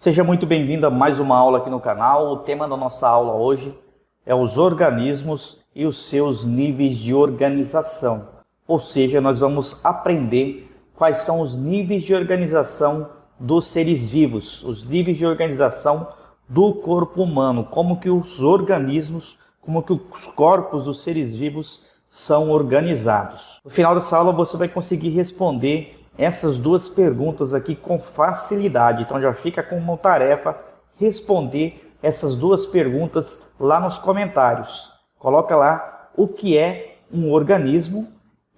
Seja muito bem-vindo a mais uma aula aqui no canal. O tema da nossa aula hoje é os organismos e os seus níveis de organização. Ou seja, nós vamos aprender quais são os níveis de organização dos seres vivos, os níveis de organização do corpo humano, como que os organismos, como que os corpos dos seres vivos são organizados. No final dessa aula você vai conseguir responder essas duas perguntas aqui com facilidade. Então já fica com uma tarefa responder essas duas perguntas lá nos comentários. Coloca lá o que é um organismo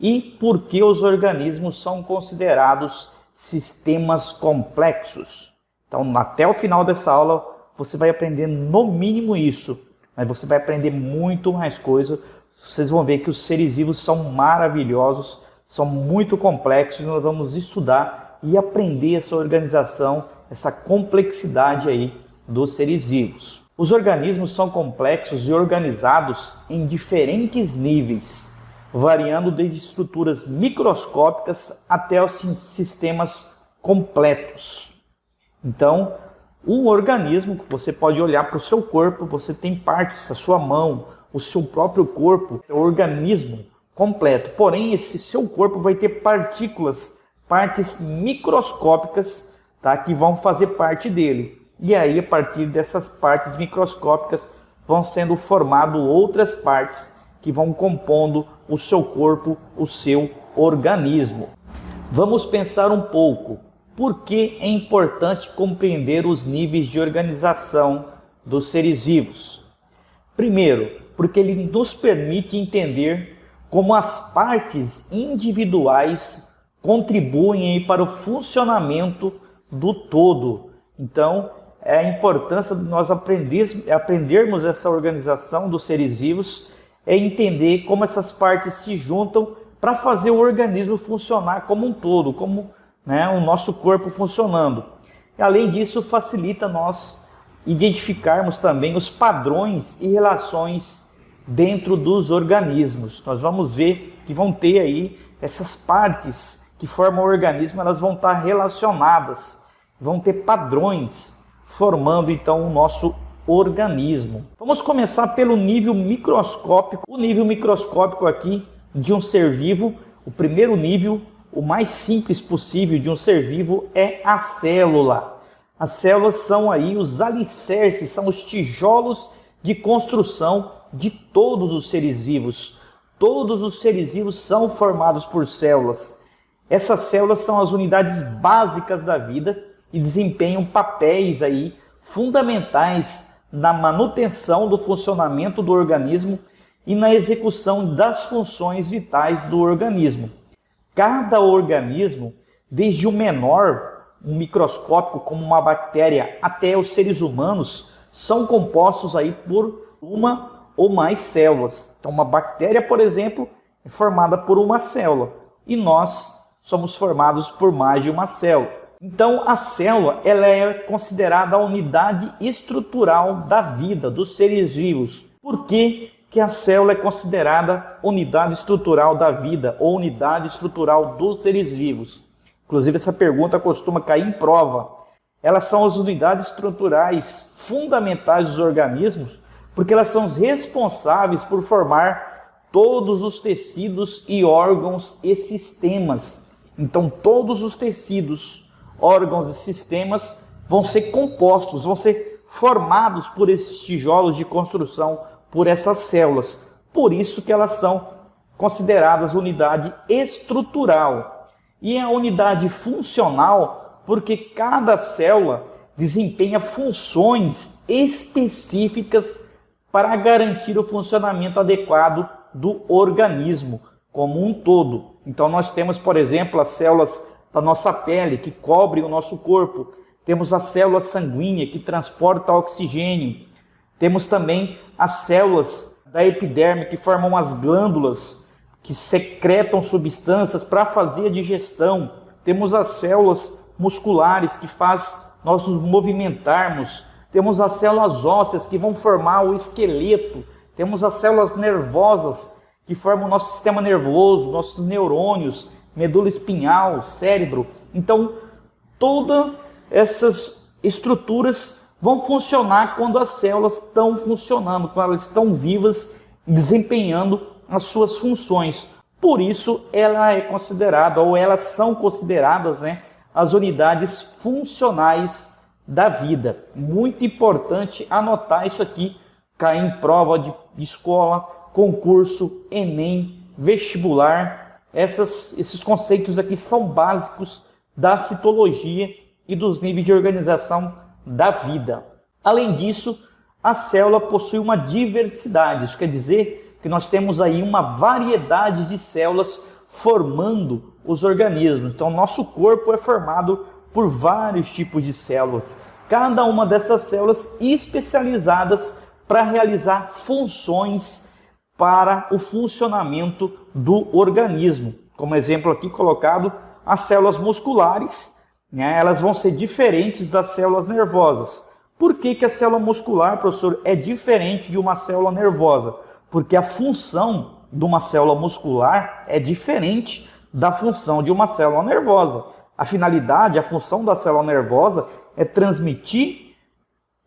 e por que os organismos são considerados sistemas complexos. Então até o final dessa aula você vai aprender no mínimo isso, mas você vai aprender muito mais coisa. Vocês vão ver que os seres vivos são maravilhosos, são muito complexos, e nós vamos estudar e aprender essa organização, essa complexidade aí dos seres vivos. Os organismos são complexos e organizados em diferentes níveis, variando desde estruturas microscópicas até os sistemas completos. Então, um organismo que você pode olhar para o seu corpo, você tem partes, a sua mão, o seu próprio corpo, é o organismo completo. Porém, esse seu corpo vai ter partes microscópicas, tá, que vão fazer parte dele. E aí, a partir dessas partes microscópicas, vão sendo formadas outras partes que vão compondo o seu corpo, o seu organismo. Vamos pensar um pouco. Por que é importante compreender os níveis de organização dos seres vivos? Primeiro, porque ele nos permite entender como as partes individuais contribuem para o funcionamento do todo. Então, é a importância de nós aprendermos essa organização dos seres vivos, é entender como essas partes se juntam para fazer o organismo funcionar como um todo, como o nosso corpo funcionando. E, além disso, facilita nós identificarmos também os padrões e relações dentro dos organismos. Nós vamos ver que vão ter aí essas partes que formam o organismo, elas vão estar relacionadas, vão ter padrões formando então o nosso organismo. Vamos começar pelo nível microscópico. O nível microscópico aqui de um ser vivo, o primeiro nível, o mais simples possível de um ser vivo é a célula. As células são aí os alicerces, são os tijolos de construção de todos os seres vivos. Todos os seres vivos são formados por células. Essas células são as unidades básicas da vida e desempenham papéis aí fundamentais na manutenção do funcionamento do organismo e na execução das funções vitais do organismo. Cada organismo, desde o menor, um microscópico como uma bactéria, até os seres humanos, são compostos aí por uma ou mais células. Então, uma bactéria, por exemplo, é formada por uma célula e nós somos formados por mais de uma célula. Então, a célula ela é considerada a unidade estrutural da vida dos seres vivos. Por que a célula é considerada unidade estrutural da vida ou unidade estrutural dos seres vivos? Inclusive, essa pergunta costuma cair em prova. Elas são as unidades estruturais fundamentais dos organismos, porque elas são responsáveis por formar todos os tecidos e órgãos e sistemas. Então, todos os tecidos, órgãos e sistemas vão ser compostos, vão ser formados por esses tijolos de construção, por essas células. Por isso que elas são consideradas unidade estrutural. E a unidade funcional, porque cada célula desempenha funções específicas para garantir o funcionamento adequado do organismo como um todo. Então nós temos, por exemplo, as células da nossa pele que cobrem o nosso corpo. Temos a célula sanguínea que transporta oxigênio. Temos também as células da epiderme que formam as glândulas que secretam substâncias para fazer a digestão. Temos as células musculares que faz nós nos movimentarmos. Temos as células ósseas que vão formar o esqueleto. Temos as células nervosas que formam o nosso sistema nervoso, nossos neurônios, medula espinhal, cérebro. Então, todas essas estruturas vão funcionar quando as células estão funcionando, quando elas estão vivas, desempenhando as suas funções. Por isso, ela é considerada, ou elas são consideradas, né, as unidades funcionais da vida. Muito importante anotar isso aqui, cair em prova de escola, concurso, Enem, vestibular. Esses conceitos aqui são básicos da citologia e dos níveis de organização da vida. Além disso, a célula possui uma diversidade. Isso quer dizer que nós temos aí uma variedade de células formando os organismos. Então, nosso corpo é formado por vários tipos de células. Cada uma dessas células especializadas para realizar funções para o funcionamento do organismo. Como exemplo aqui colocado, as células musculares, né, elas vão ser diferentes das células nervosas. Por que a célula muscular, professor, é diferente de uma célula nervosa? Porque a função de uma célula muscular é diferente da função de uma célula nervosa. A finalidade, a função da célula nervosa é transmitir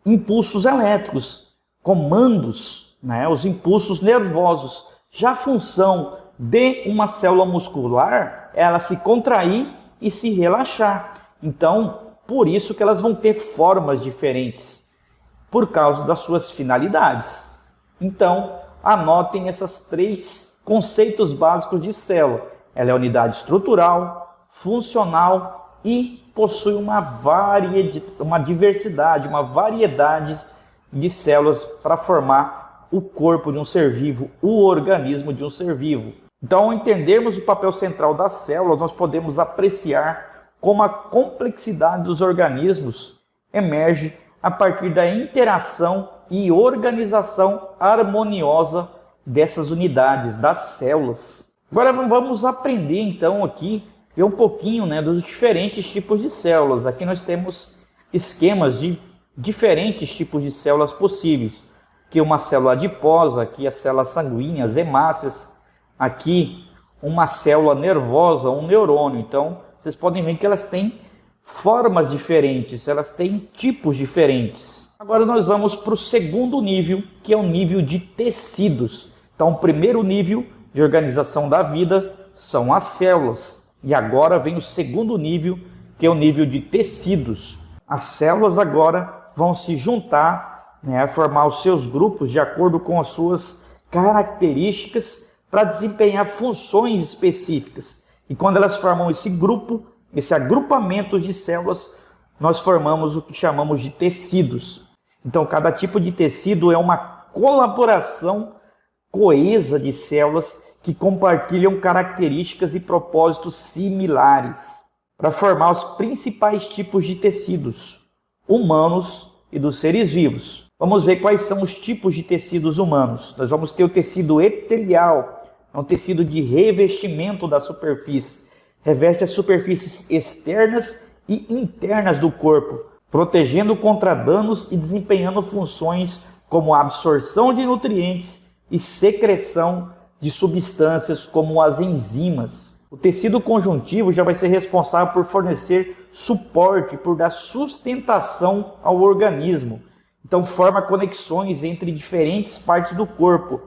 impulsos elétricos, comandos, né, os impulsos nervosos. Já a função de uma célula muscular é ela se contrair e se relaxar. Então, por isso que elas vão ter formas diferentes, por causa das suas finalidades. Então, anotem esses 3 conceitos básicos de célula. Ela é unidade estrutural, funcional e possui uma diversidade, uma variedade de células para formar o corpo de um ser vivo, o organismo de um ser vivo. Então, ao entendermos o papel central das células, nós podemos apreciar como a complexidade dos organismos emerge a partir da interação e organização harmoniosa dessas unidades, das células. Agora vamos aprender então aqui, ver um pouquinho, né, dos diferentes tipos de células. Aqui nós temos esquemas de diferentes tipos de células possíveis. Aqui uma célula adiposa, aqui as células sanguíneas, hemácias, aqui uma célula nervosa, um neurônio. Então, vocês podem ver que elas têm formas diferentes, elas têm tipos diferentes. Agora nós vamos para o segundo nível, que é o nível de tecidos. Então, o primeiro nível de organização da vida são as células. E agora vem o segundo nível, que é o nível de tecidos. As células agora vão se juntar, né, formar os seus grupos de acordo com as suas características para desempenhar funções específicas. E quando elas formam esse grupo, esse agrupamento de células, nós formamos o que chamamos de tecidos. Então, cada tipo de tecido é uma colaboração coesa de células que compartilham características e propósitos similares para formar os principais tipos de tecidos humanos e dos seres vivos. Vamos ver quais são os tipos de tecidos humanos. Nós vamos ter o tecido epitelial, é um tecido de revestimento da superfície. Reveste as superfícies externas e internas do corpo, protegendo contra danos e desempenhando funções como a absorção de nutrientes e secreção de substâncias como as enzimas. O tecido conjuntivo já vai ser responsável por fornecer suporte, por dar sustentação ao organismo. Então forma conexões entre diferentes partes do corpo.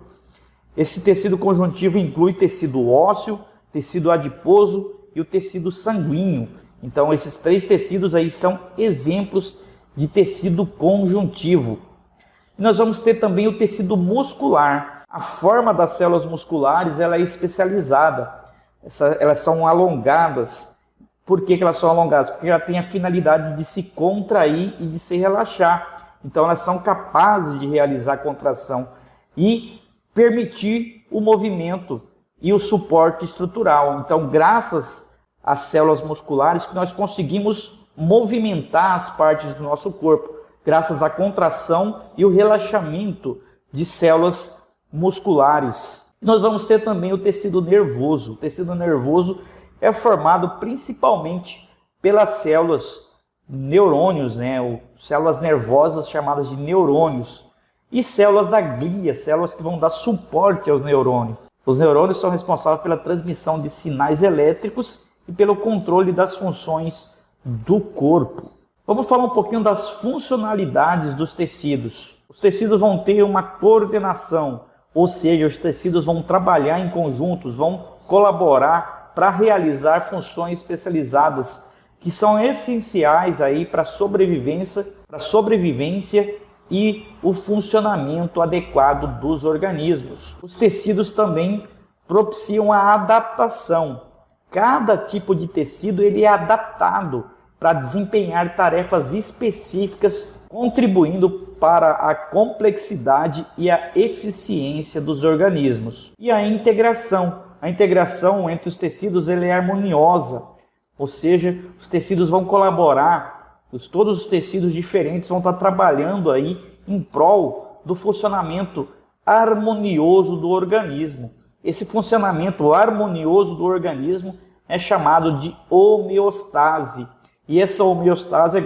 Esse tecido conjuntivo inclui tecido ósseo, tecido adiposo e o tecido sanguíneo. Então esses 3 tecidos aí são exemplos de tecido conjuntivo. E nós vamos ter também o tecido muscular. A forma das células musculares ela é especializada. Elas são alongadas. Por que elas são alongadas? Porque ela tem a finalidade de se contrair e de se relaxar. Então elas são capazes de realizar contração e permitir o movimento e o suporte estrutural. Então, graças às células musculares, que nós conseguimos movimentar as partes do nosso corpo, graças à contração e o relaxamento de células musculares. Nós vamos ter também o tecido nervoso. O tecido nervoso é formado principalmente pelas células neurônios, né? Células nervosas chamadas de neurônios. E células da glia, células que vão dar suporte aos neurônios. Os neurônios são responsáveis pela transmissão de sinais elétricos e pelo controle das funções do corpo. Vamos falar um pouquinho das funcionalidades dos tecidos. Os tecidos vão ter uma coordenação, ou seja, os tecidos vão trabalhar em conjuntos, vão colaborar para realizar funções especializadas que são essenciais aí para a sobrevivência e o funcionamento adequado dos organismos. Os tecidos também propiciam a adaptação. Cada tipo de tecido ele é adaptado para desempenhar tarefas específicas, contribuindo para a complexidade e a eficiência dos organismos. E a integração entre os tecidos ele é harmoniosa, ou seja, os tecidos vão colaborar, todos os tecidos diferentes vão estar trabalhando aí em prol do funcionamento harmonioso do organismo. Esse funcionamento harmonioso do organismo é chamado de homeostase. E essa homeostase,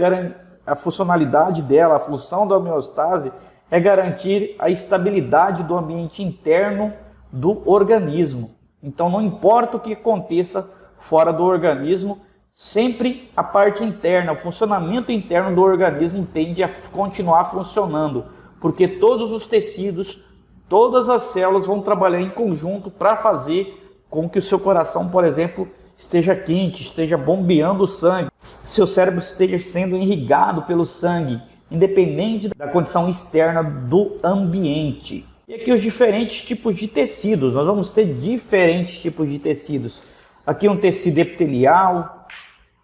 a funcionalidade dela, a função da homeostase é garantir a estabilidade do ambiente interno do organismo. Então não importa o que aconteça fora do organismo, sempre a parte interna, o funcionamento interno do organismo tende a continuar funcionando, porque todos os tecidos, todas as células vão trabalhar em conjunto para fazer com que o seu coração, por exemplo, esteja quente, esteja bombeando o sangue, seu cérebro esteja sendo irrigado pelo sangue, independente da condição externa do ambiente. E aqui os diferentes tipos de tecidos, nós vamos ter diferentes tipos de tecidos. Aqui um tecido epitelial,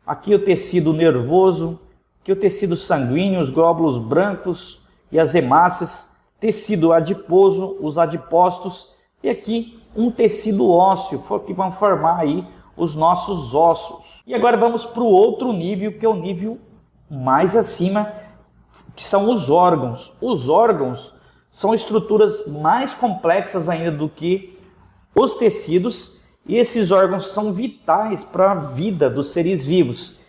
aqui o tecido nervoso, aqui o tecido sanguíneo, os glóbulos brancos e as hemácias, tecido adiposo, os adipócitos, e aqui um tecido ósseo, que vão formar aí os nossos ossos. E agora vamos para o outro nível, que é o nível mais acima, que são os órgãos. Os órgãos são estruturas mais complexas ainda do que os tecidos, e esses órgãos são vitais para a vida dos seres vivos.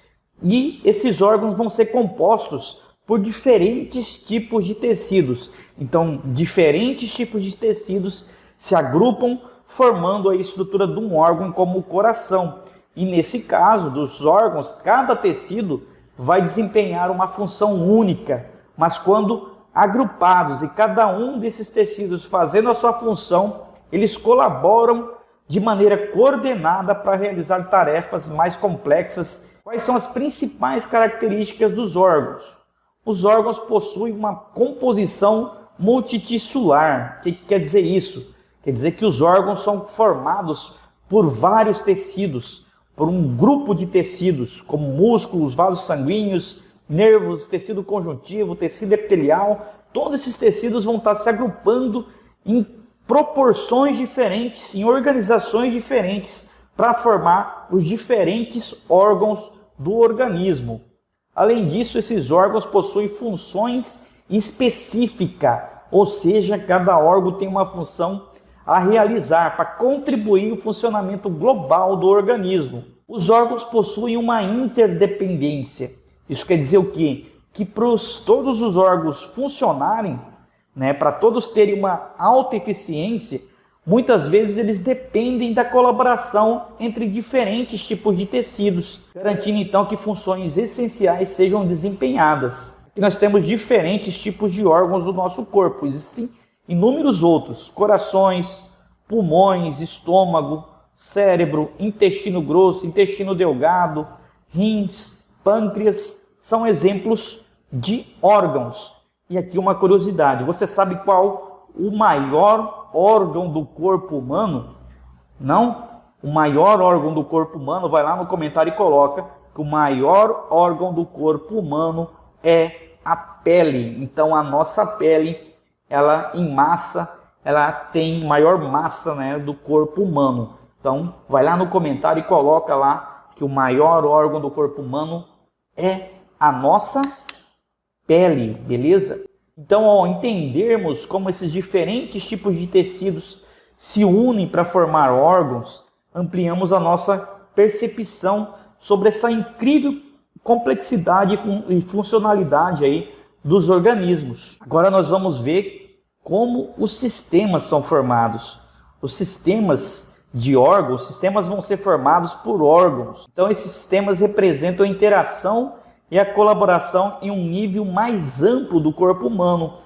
E esses órgãos vão ser compostos por diferentes tipos de tecidos. Então, diferentes tipos de tecidos se agrupam, formando a estrutura de um órgão como o coração. E nesse caso dos órgãos, cada tecido vai desempenhar uma função única, mas quando agrupados e cada um desses tecidos fazendo a sua função, eles colaboram de maneira coordenada para realizar tarefas mais complexas. Quais são as principais características dos órgãos? Os órgãos possuem uma composição multitissular. O que quer dizer isso? Quer dizer que os órgãos são formados por vários tecidos, por um grupo de tecidos, como músculos, vasos sanguíneos, nervos, tecido conjuntivo, tecido epitelial. Todos esses tecidos vão estar se agrupando em proporções diferentes, em organizações diferentes, para formar os diferentes órgãos do organismo. Além disso, esses órgãos possuem funções específicas, ou seja, cada órgão tem uma função a realizar para contribuir no funcionamento global do organismo. Os órgãos possuem uma interdependência. Isso quer dizer o quê? Que para todos os órgãos funcionarem, para todos terem uma alta eficiência, muitas vezes eles dependem da colaboração entre diferentes tipos de tecidos, garantindo então que funções essenciais sejam desempenhadas. E nós temos diferentes tipos de órgãos do nosso corpo. Existem inúmeros outros: corações, pulmões, estômago, cérebro, intestino grosso, intestino delgado, rins, pâncreas, são exemplos de órgãos. E aqui uma curiosidade: você sabe qual o maior órgão do corpo humano? Não? O maior órgão do corpo humano, vai lá no comentário e coloca que o maior órgão do corpo humano é a pele. Então a nossa pele, ela em massa, ela tem maior massa, do corpo humano. Então vai lá no comentário e coloca lá que o maior órgão do corpo humano é a nossa pele, beleza? Então, ao entendermos como esses diferentes tipos de tecidos se unem para formar órgãos, ampliamos a nossa percepção sobre essa incrível complexidade e funcionalidade aí dos organismos. Agora nós vamos ver como os sistemas são formados. Os sistemas de órgãos, os sistemas vão ser formados por órgãos. Então esses sistemas representam a interação e a colaboração em um nível mais amplo do corpo humano.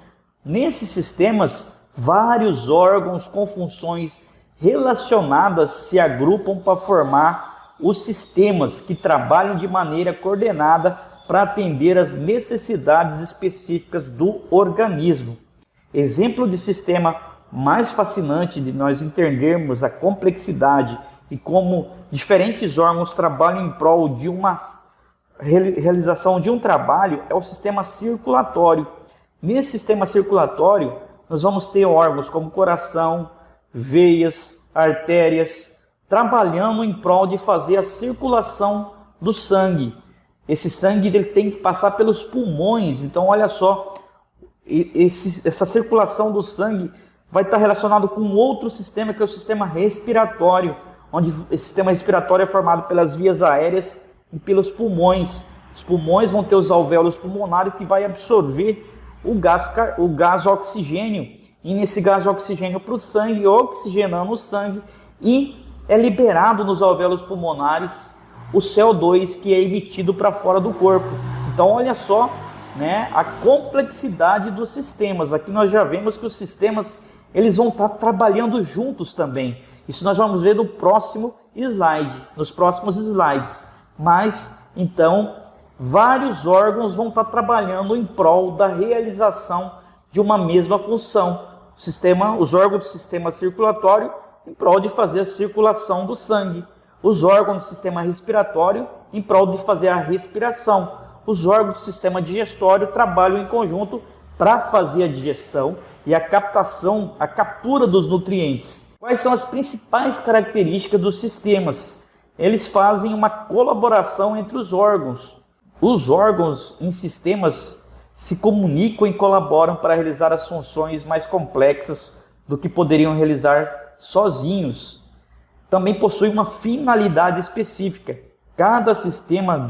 Nesses sistemas, vários órgãos com funções relacionadas se agrupam para formar os sistemas que trabalham de maneira coordenada para atender às necessidades específicas do organismo. Exemplo de sistema mais fascinante de nós entendermos a complexidade e como diferentes órgãos trabalham em prol de uma realização de um trabalho é o sistema circulatório. Nesse sistema circulatório, nós vamos ter órgãos como coração, veias, artérias, trabalhando em prol de fazer a circulação do sangue. Esse sangue ele tem que passar pelos pulmões, então olha só, essa circulação do sangue vai estar relacionado com outro sistema, que é o sistema respiratório, onde esse sistema respiratório é formado pelas vias aéreas e pelos pulmões. Os pulmões vão ter os alvéolos pulmonares que vai absorver o gás oxigênio, e nesse gás oxigênio para o sangue, oxigenando o sangue, e é liberado nos alvéolos pulmonares o CO2 que é emitido para fora do corpo. Então olha só, né, a complexidade dos sistemas. Aqui nós já vemos que os sistemas eles vão estar trabalhando juntos também. Isso nós vamos ver no próximo slide, nos próximos slides. Mas então vários órgãos vão estar trabalhando em prol da realização de uma mesma função. Os órgãos do sistema circulatório em prol de fazer a circulação do sangue. Os órgãos do sistema respiratório em prol de fazer a respiração. Os órgãos do sistema digestório trabalham em conjunto para fazer a digestão e a captura dos nutrientes. Quais são as principais características dos sistemas? Eles fazem uma colaboração entre os órgãos. Os órgãos em sistemas se comunicam e colaboram para realizar as funções mais complexas do que poderiam realizar sozinhos. Também possui uma finalidade específica. Cada sistema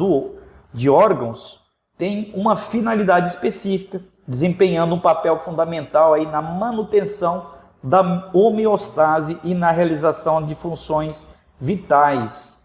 de órgãos tem uma finalidade específica, desempenhando um papel fundamental aí na manutenção da homeostase e na realização de funções vitais.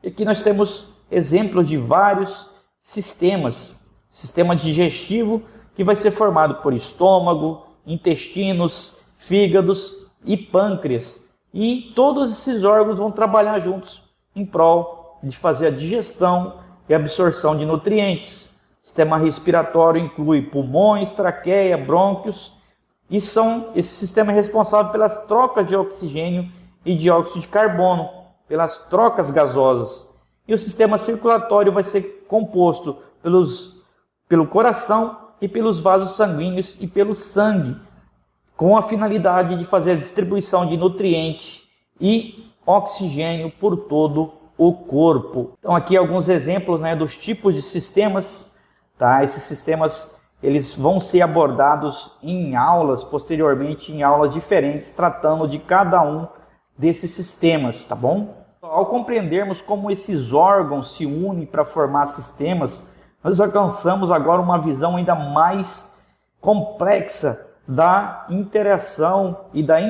E aqui nós temos exemplos de vários sistemas. Sistema digestivo, que vai ser formado por estômago, intestinos, fígados e pâncreas. E todos esses órgãos vão trabalhar juntos em prol de fazer a digestão e absorção de nutrientes. Sistema respiratório inclui pulmões, traqueia, brônquios, e esse sistema é responsável pelas trocas de oxigênio e dióxido de carbono, pelas trocas gasosas. E o sistema circulatório vai ser composto pelo coração e pelos vasos sanguíneos e pelo sangue, com a finalidade de fazer a distribuição de nutrientes e oxigênio por todo o corpo. Então aqui alguns exemplos, né, dos tipos de sistemas. Tá? Esses sistemas eles vão ser abordados em aulas, posteriormente em aulas diferentes, tratando de cada um desses sistemas, tá bom? Ao compreendermos como esses órgãos se unem para formar sistemas, nós alcançamos agora uma visão ainda mais complexa da interação e da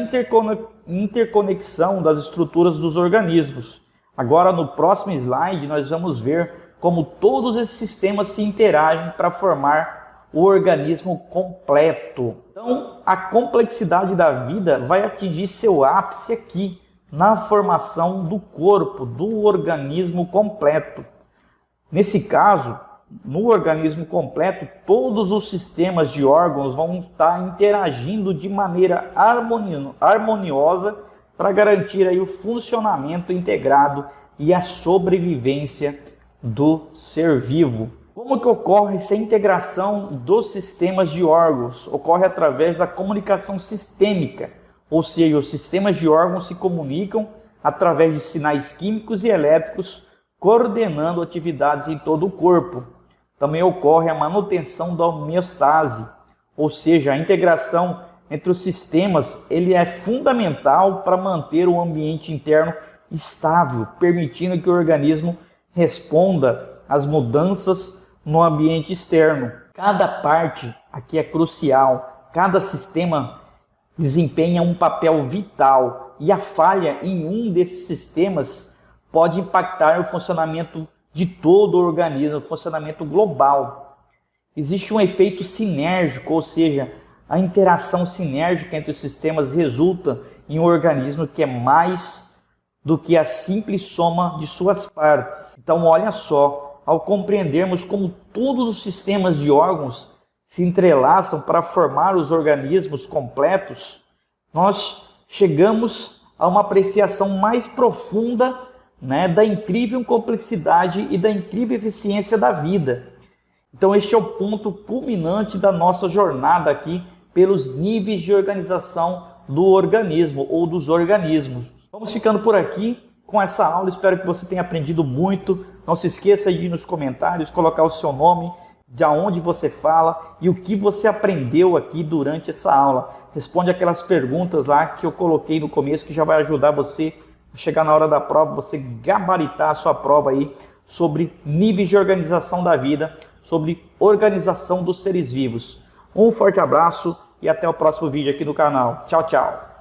interconexão das estruturas dos organismos. Agora, no próximo slide, nós vamos ver como todos esses sistemas se interagem para formar o organismo completo. Então, a complexidade da vida vai atingir seu ápice aqui, na formação do corpo, do organismo completo. Nesse caso, no organismo completo, todos os sistemas de órgãos vão estar interagindo de maneira harmoniosa para garantir aí o funcionamento integrado e a sobrevivência do ser vivo. Como que ocorre essa integração dos sistemas de órgãos? Ocorre através da comunicação sistêmica, ou seja, os sistemas de órgãos se comunicam através de sinais químicos e elétricos, coordenando atividades em todo o corpo. Também ocorre a manutenção da homeostase, ou seja, a integração entre os sistemas ele é fundamental para manter o ambiente interno estável, permitindo que o organismo responda às mudanças no ambiente externo. Cada parte aqui é crucial, cada sistema desempenha um papel vital e a falha em um desses sistemas pode impactar o funcionamento de todo o organismo, funcionamento global. Existe um efeito sinérgico, ou seja, a interação sinérgica entre os sistemas resulta em um organismo que é mais do que a simples soma de suas partes. Então, olha só, ao compreendermos como todos os sistemas de órgãos se entrelaçam para formar os organismos completos, nós chegamos a uma apreciação mais profunda, da incrível complexidade e da incrível eficiência da vida. Então este é o ponto culminante da nossa jornada aqui pelos níveis de organização do organismo ou dos organismos. Vamos ficando por aqui com essa aula, espero que você tenha aprendido muito. Não se esqueça de ir nos comentários, colocar o seu nome, de onde você fala e o que você aprendeu aqui durante essa aula. Responde aquelas perguntas lá que eu coloquei no começo, que já vai ajudar você a chegar na hora da prova, você gabaritar a sua prova aí sobre níveis de organização da vida, sobre organização dos seres vivos. Um forte abraço e até o próximo vídeo aqui no canal. Tchau, tchau!